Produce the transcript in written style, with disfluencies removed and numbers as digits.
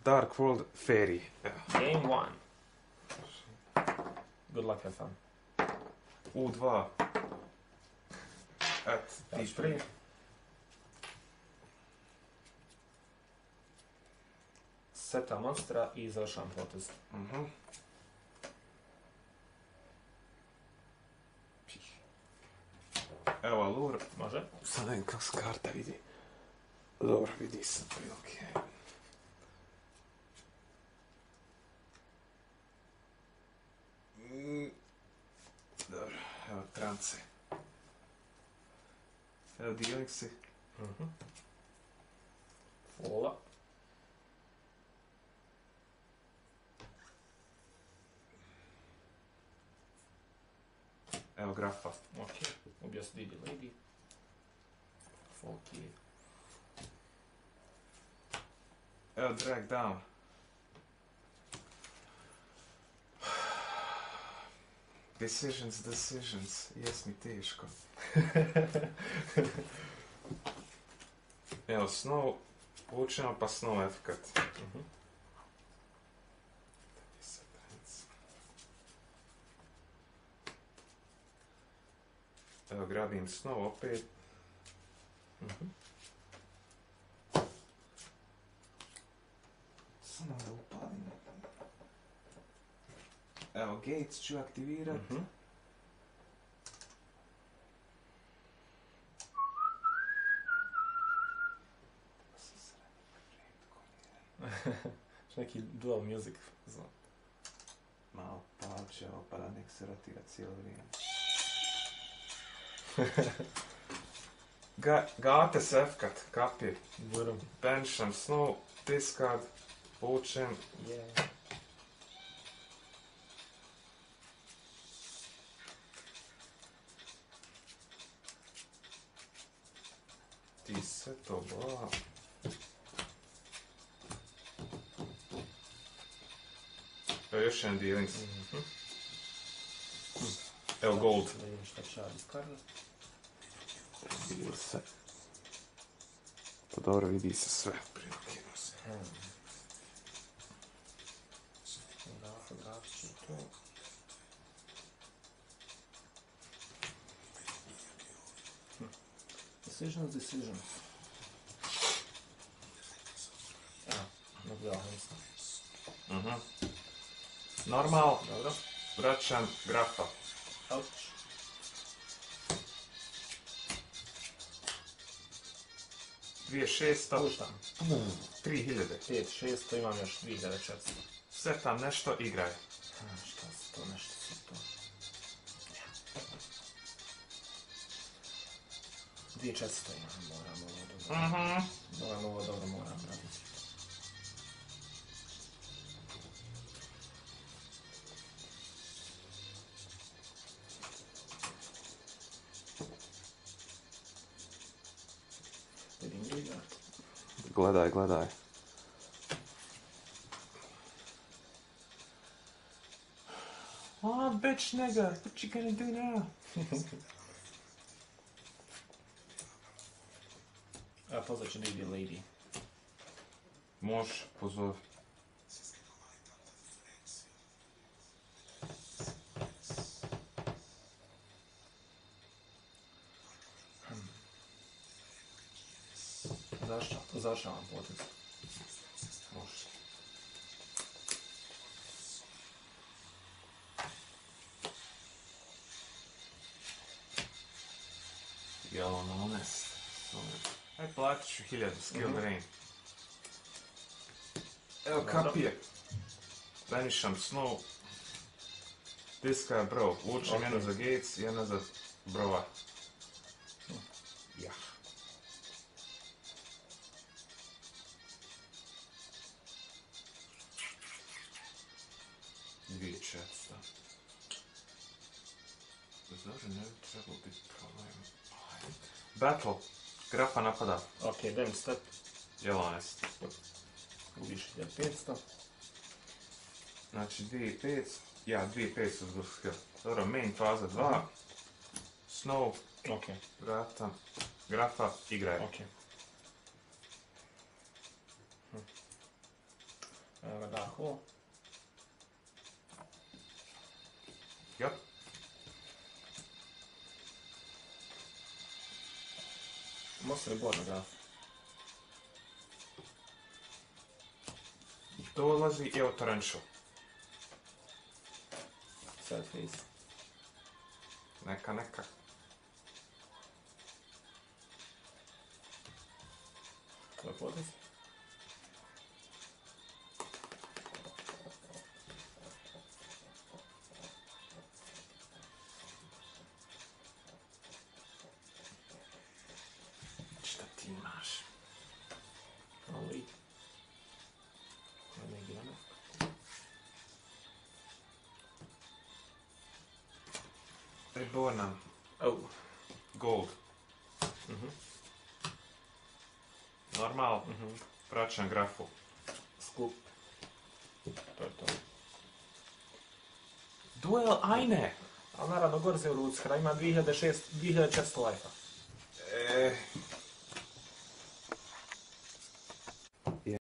Dark World Fairy. Game 1. Good luck, have fun. U2. Ti prije. Seta monstra i završavam potez. Evo Alur. Može? Sad vidim kako se karta vidi. Dobro, vidi se prilike. Dobro, evo trance. Evo dealingsi. Fola. Evo grafa. Ok, ubio se Didi Lady. Folky. Evo drag down. Decisions. Jes mi teško. Evo snow. Učimo pa snow efekt. Evo grabim snow opet. Samo da upalim. Evo gates ću aktivirat. Neki dual music. Malo palče ovo pa da nek se rotira cijelo vrijeme. Gate sefkat, kapir. Bencham snow, discard, povučem. Ti sve to bla. Evo još jedan dealings. Evo gold. Da vidim šta će ja diskardat. Vidi se. Pa dobro, vidi se sve. Graf ću to. Decisions. Evo, ne gledam nisam. Normal. Dobro. Vraćam grafa. Ouch. Dvije 600. Puštam. 3000. 5-600, imam još 2400. Sve tam nešto, igraj. Šta se to, nešto se to. 2400 imam, moram ovo dobro. Moram raditi. Vidim graveyard. Gledaj. Oh, bitch nigga, what you gonna do now? A pozvat ću Didi Lady. Može, pozove. Završavam potez. Može. Yellow honest. Aj platit ću 1000 skill drain. Evo kapije. Banisham snow. Discard bro. Vučem jedno za gates, jedno za brova. Jah. Dvije 400. Dobro, ne bi trebalo biti problem. Battle. Grafa napada. Ok, dajem step. Yellow honest. Gubiš 1500. Znači 2500. Ja, 2500 zbog skill. Dobro, main faza 2. Snow. Ok. Vrata. Grafa. Igraj. Ok. na dahu. J. Måste det båda graf. Dolazi evo torrential. Sad face. Neka. To je potez. Šta ti imaš? Ali. Ne negirano. Reborn. Oh. Gold. Normal. Vraćam grafu. Skup. To je to. Duel Ajne! Ali naravno gore se u ruci, kada ima 2400 life-a.